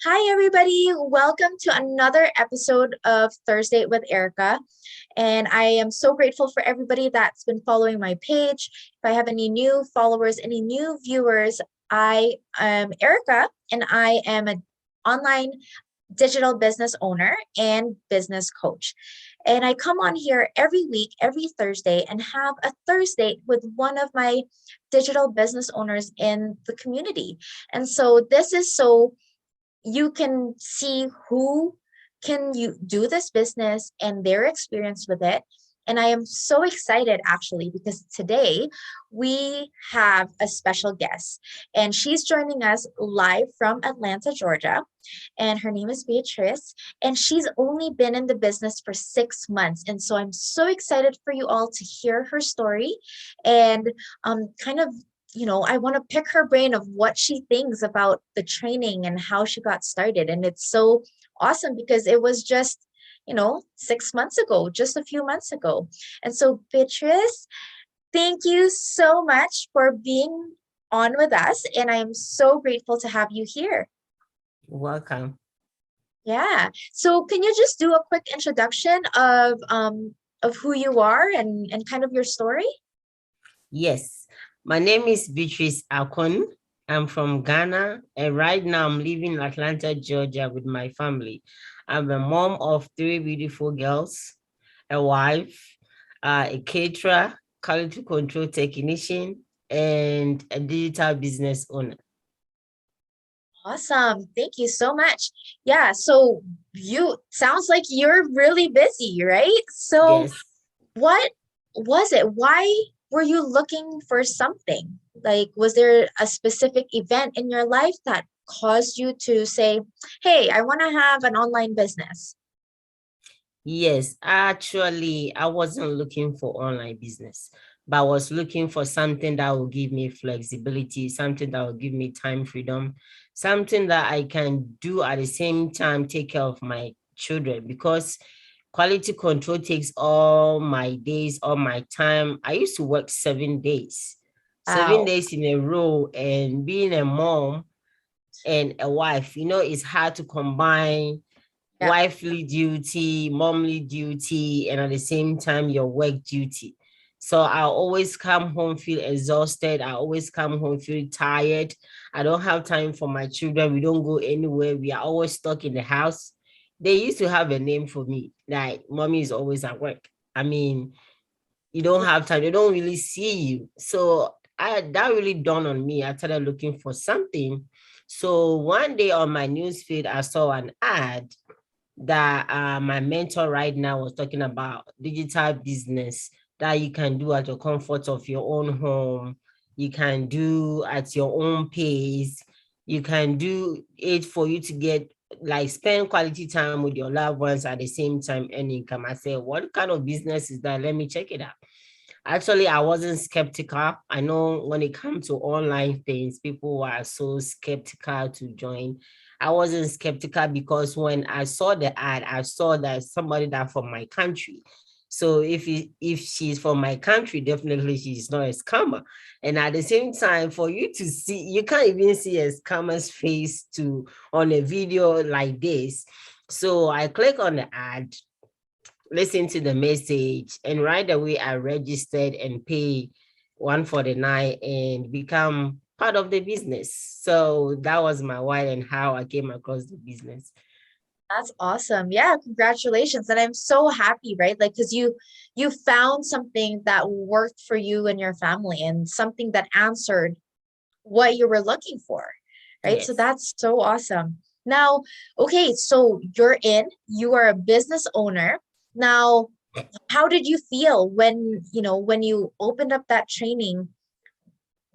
Hi, everybody. Welcome to another episode of Thursdate with Erika. And I am so grateful for everybody that's been following my page. If I have any new followers, any new viewers, I am Erika and I am an online digital business owner and business coach. And I come on here every week, every Thursday, and have a Thursday with one of my digital business owners in the community. And so this is so you can see who can you do this business and their experience with it. And I am so excited actually because today we have a special guest and she's joining us live from Atlanta, Georgia. And her name is Beatrice and she's only been in the business for 6 months. And so I'm so excited for you all to hear her story and kind of I want to pick her brain of what she thinks about the training and how she got started. And it's so awesome because it was just, 6 months ago, just a few months ago. And so, Beatrice, thank you so much for being on with us. And I am so grateful to have you here. Welcome. Yeah. So can you just do a quick introduction of who you are and kind of your story? Yes, my name is Beatrice Akon. I'm from Ghana, and right now I'm living in Atlanta, Georgia with my family. I'm a mom of three beautiful girls, a wife, a caterer, quality control technician, and a digital business owner. Awesome. Thank you so much. Yeah, so you sounds like you're really busy, right? So Yes. what was it? Why were you looking for something? Like, was there a specific event in your life that caused you to say, hey, I want to have an online business? Yes, actually, I wasn't looking for online business, but I was looking for something that will give me flexibility, something that will give me time freedom, something that I can do at the same time, take care of my children because quality control takes all my days, all my time. I used to work 7 days, seven Wow. days in a row, and being a mom and a wife, it's hard to combine Yeah. wifely duty, momly duty, and at the same time, your work duty. So I always come home feel exhausted. I always come home feel tired. I don't have time for my children. We don't go anywhere. We are always stuck in the house. They used to have a name for me, like mommy is always at work. I mean, you don't have time. They don't really see you. So that really dawned on me. I started looking for something. So one day on my newsfeed, I saw an ad that my mentor right now was talking about digital business that you can do at the comfort of your own home. You can do at your own pace. You can do it for you to get like spend quality time with your loved ones at the same time earn income. I said, what kind of business is that? Let me check it out. Actually, I wasn't skeptical. I know when it comes to online things, people are so skeptical to join. I wasn't skeptical because when I saw the ad, I saw that somebody that from my country. So if she's from my country, definitely she's not a scammer. And at the same time, for you to see, you can't even see a scammer's face to on a video like this. So I click on the ad, listen to the message, and right away I registered and pay 149 and become part of the business. So that was my why and how I came across the business. That's awesome. Yeah, congratulations. And I'm so happy, right? Like, because you found something that worked for you and your family and something that answered what you were looking for, right? So Yes. that's so awesome. Now, okay, so you are a business owner. Now, how did you feel when you opened up that training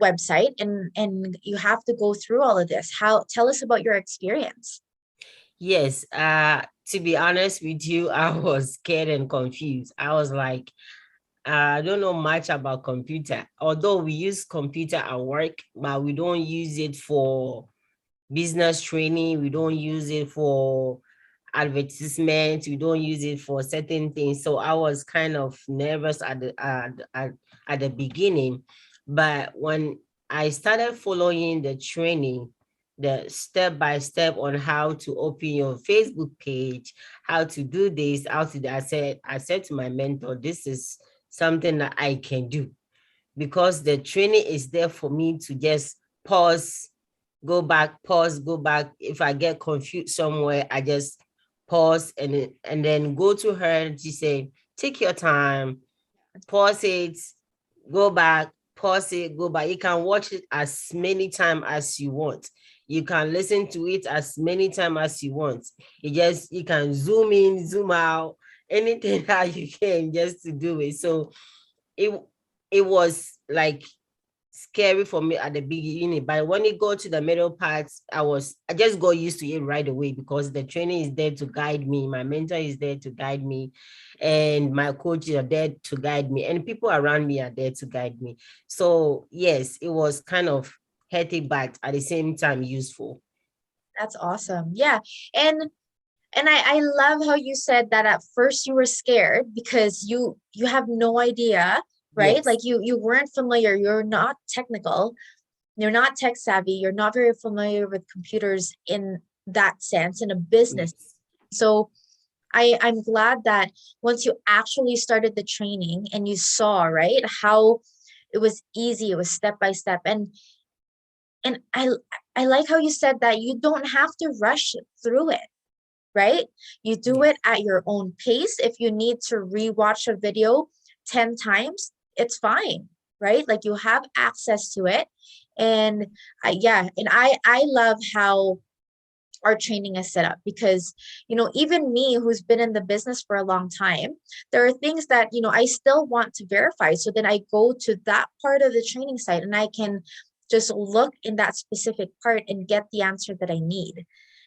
website and you have to go through all of this? How tell us about your experience. Yes. To be honest with you, I was scared and confused. I was like, I don't know much about computer. Although we use computer at work, but we don't use it for business training. We don't use it for advertisement. We don't use it for certain things. So I was kind of nervous at the beginning. But when I started following the training, the step by step on how to open your Facebook page, how to do this, how to do. I said to my mentor, this is something that I can do, because the training is there for me to just pause, go back, pause, go back. If I get confused somewhere, I just pause and then go to her and she say, take your time, pause it, go back, pause it, go back. You can watch it as many times as you want. You can listen to it as many times as you want. You can zoom in, zoom out, anything that you can just to do it. So it it was like scary for me at the beginning, but when it got to the middle parts, I just got used to it right away, because the training is there to guide me, my mentor is there to guide me, and my coaches are there to guide me, and people around me are there to guide me. So yes, it was kind of hectic, but at the same time useful. That's awesome. Yeah. And I love how you said that at first you were scared because you have no idea, right? Yes, Like you weren't familiar, you're not technical, you're not tech savvy, you're not very familiar with computers in that sense, in a business. yes, So I'm glad that once you actually started the training and you saw, right, how it was easy, it was step by step. And I like how you said that you don't have to rush through it, right? You do yes, it at your own pace. If you need to rewatch a video 10 times, it's fine, right? Like you have access to it. And yeah, and I love how our training is set up because, even me who's been in the business for a long time, there are things that, I still want to verify. So then I go to that part of the training site and I can just look in that specific part and get the answer that I need.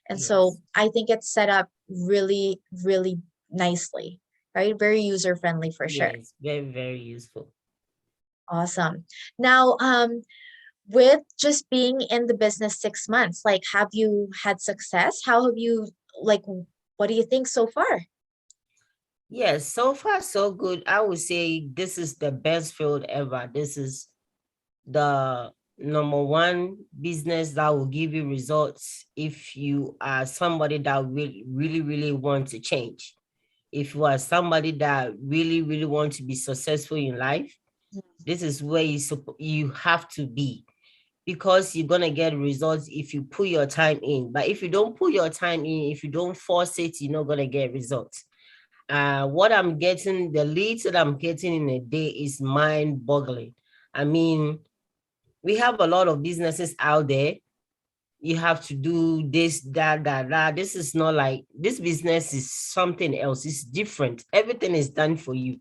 And so yes, I think it's set up really, really nicely, right? Very user friendly for sure. yes, very, very useful. Awesome. Now, with just being in the business 6 months, like, have you had success? How have you, like, what do you think so far? Yes, so far so good. I would say this is the best field ever. This is the number one business that will give you results if you are somebody that will really, really want to change. If you are somebody that really, really want to be successful in life, this is where you have to be, because you're gonna get results if you put your time in. But if you don't put your time in, if you don't force it, you're not gonna get results. What I'm getting, the leads that I'm getting in a day is mind-boggling. I mean, we have a lot of businesses out there. You have to do this, that, that, that. This is not like this business is something else. It's different. Everything is done for you.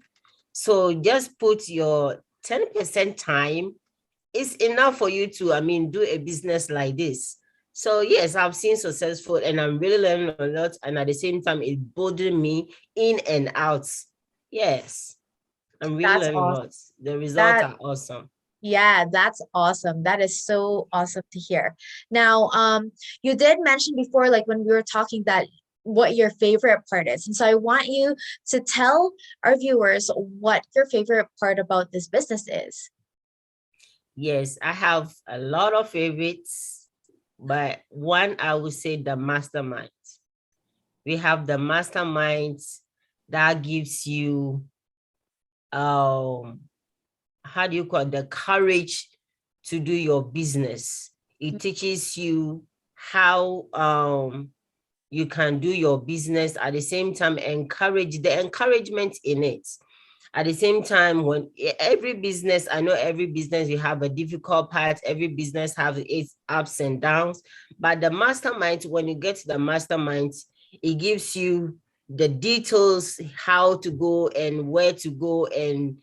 So just put your 10% time. It's enough for you to, I mean, do a business like this. So yes, I've seen successful and I'm really learning a lot. And at the same time, it's bothering me in and out. Yes, I'm really That's learning a awesome. lot. The results That, are awesome. yeah, that's awesome. That is so awesome to hear. Now, you did mention before, like when we were talking, that what your favorite part is. And so I want you to tell our viewers what your favorite part about this business is. Yes, I have a lot of favorites, but one I would say the mastermind. We have the masterminds that gives you how do you call it, the courage to do your business. It teaches you how you can do your business, at the same time encourage the encouragement in it. At the same time, when every business, I know every business you have a difficult part, every business have its ups and downs, but the mastermind, when you get to the mastermind, it gives you the details, how to go and where to go, and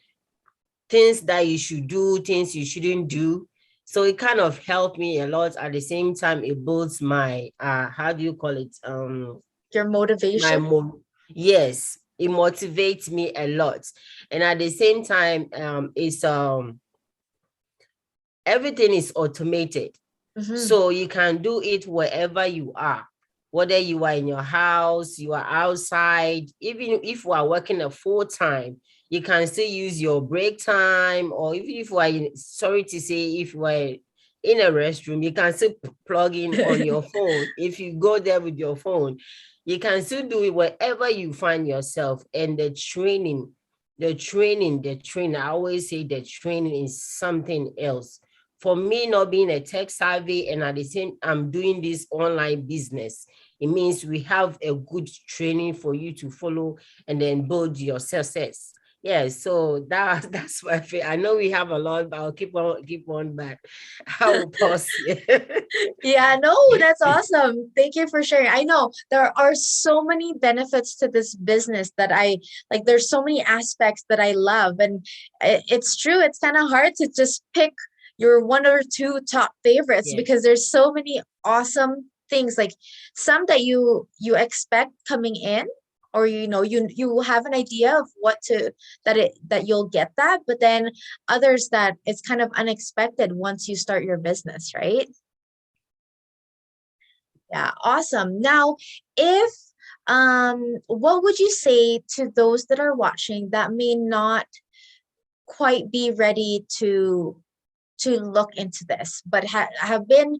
things that you should do, things you shouldn't do. So it kind of helped me a lot. At the same time, it builds my how do you call it? Your My motivation. yes, it motivates me a lot. And at the same time, it's everything is automated. Mhm. So you can do it wherever you are, whether you are in your house, you are outside, even if you are working a full time, you can still use your break time, or even if you are sorry to say, if you are in a restroom, you can still plug in on your phone. If you go there with your phone, you can still do it wherever you find yourself. And the training, I always say the training is something else. For me, not being a tech savvy and at the same I'm doing this online business, it means we have a good training for you to follow and then build your success. Yeah, so that's my favorite. I know we have a lot, but I'll keep on, but I will pause here. Yeah, no, that's awesome. Thank you for sharing. I know there are so many benefits to this business that I like. There's so many aspects that I love, and it's true. It's kind of hard to just pick your one or two top favorites Yes. because there's so many awesome things. Like some that you expect coming in, or you have an idea of what to that you'll get that, but then others that it's kind of unexpected once you start your business, right? Yeah, awesome. Now, if what would you say to those that are watching that may not quite be ready to look into this, but have been,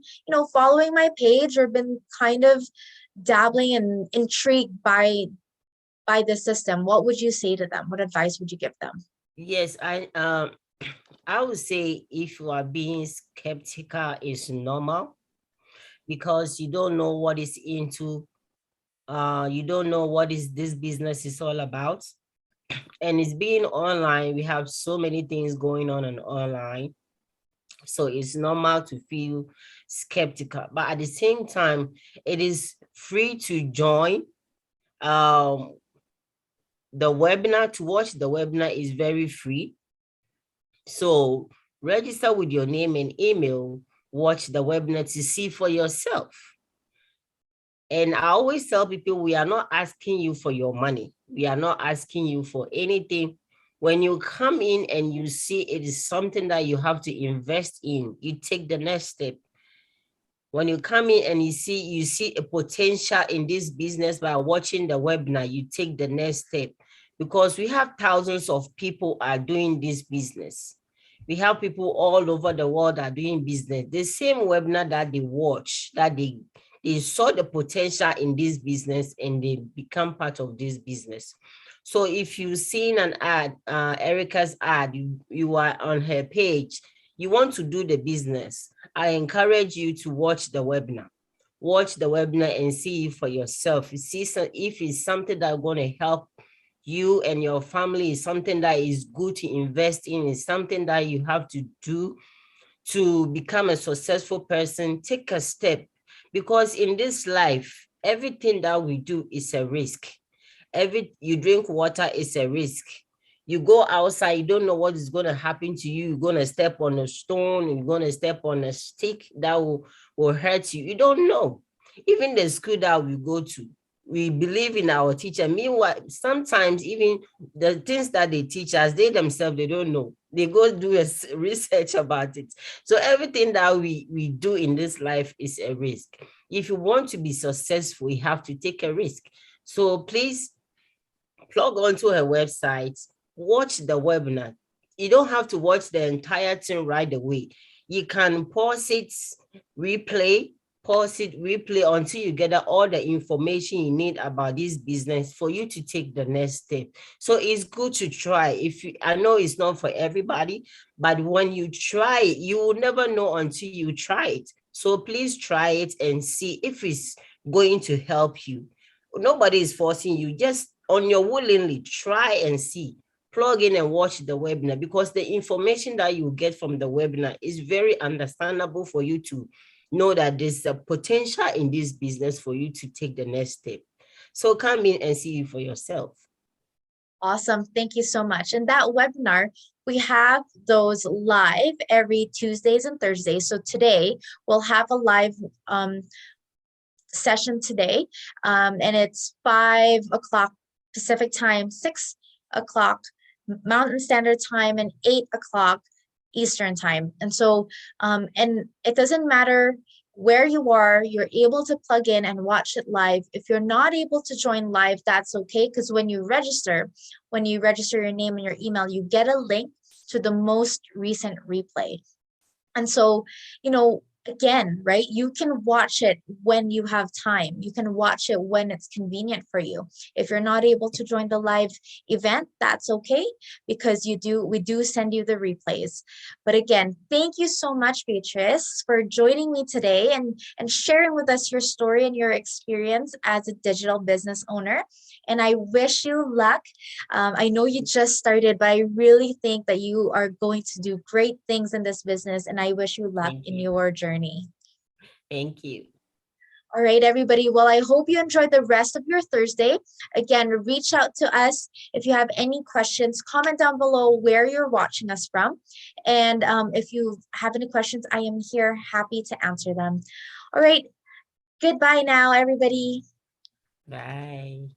following my page or been kind of dabbling and intrigued by the system? What would you say to them? What advice would you give them? Yes, I would say if you are being skeptical, it's normal because you don't know what is into, you don't know what is this business is all about. And it's being online, we have so many things going on online. So it's normal to feel skeptical. But at the same time, it is free to join. The webinar, to watch the webinar is very free. So register with your name and email, watch the webinar to see for yourself. And I always tell people, we are not asking you for your money. We are not asking you for anything. When you come in and you see it is something that you have to invest in, you take the next step. When you come in and you see a potential in this business by watching the webinar, you take the next step, because we have thousands of people are doing this business. We have people all over the world are doing business. The same webinar that they watch, that they saw the potential in this business and they become part of this business. So if you've seen an ad, Erika's ad, you are on her page, you want to do the business, I encourage you to watch the webinar. Watch the webinar and see for yourself. You see if it's something that's going to help you and your family, is something that is good to invest in, is something that you have to do to become a successful person, take a step. Because in this life, everything that we do is a risk. You drink water is a risk. You go outside, you don't know what is going to happen to you. You're going to step on a stone, you're going to step on a stick that will hurt you. You don't know. Even the school that we go to, we believe in our teacher. Meanwhile, sometimes even the things that they teach us, they themselves, they don't know. They go do a research about it. So everything that we do in this life is a risk. If you want to be successful, you have to take a risk. So please plug onto her website, watch the webinar. You don't have to watch the entire thing right away. You can pause it, replay, until you gather all the information you need about this business for you to take the next step. So it's good to try. I know it's not for everybody, but when you try it, you will never know until you try it. So please try it and see if it's going to help you. Nobody is forcing you. Just on your willingly, try and see. Plug in and watch the webinar, because the information that you get from the webinar is very understandable for you to know that there's a potential in this business for you to take the next step. So come in and see it for yourself. Awesome. Thank you so much. And that webinar, we have those live every Tuesdays and Thursdays. So today we'll have a live session today, and it's 5 o'clock Pacific time, 6 o'clock Mountain Standard Time, and 8 o'clock Eastern Time. And so, and it doesn't matter where you are, you're able to plug in and watch it live. If you're not able to join live, that's okay, because when you register your name and your email, you get a link to the most recent replay. And so, again, right, you can watch it when you have time. You can watch it when it's convenient for you. If you're not able to join the live event, that's okay, because we do send you the replays. But again, thank you so much, Beatrice, for joining me today and sharing with us your story and your experience as a digital business owner. And I wish you luck. I know you just started, but I really think that you are going to do great things in this business, and I wish you luck Thank in you. your journey. Thank you. All right, everybody. Well, I hope you enjoyed the rest of your Thursday. Again, reach out to us if you have any questions. Comment down below where you're watching us from. And if you have any questions, I am here happy to answer them. All right. Goodbye now, everybody. Bye.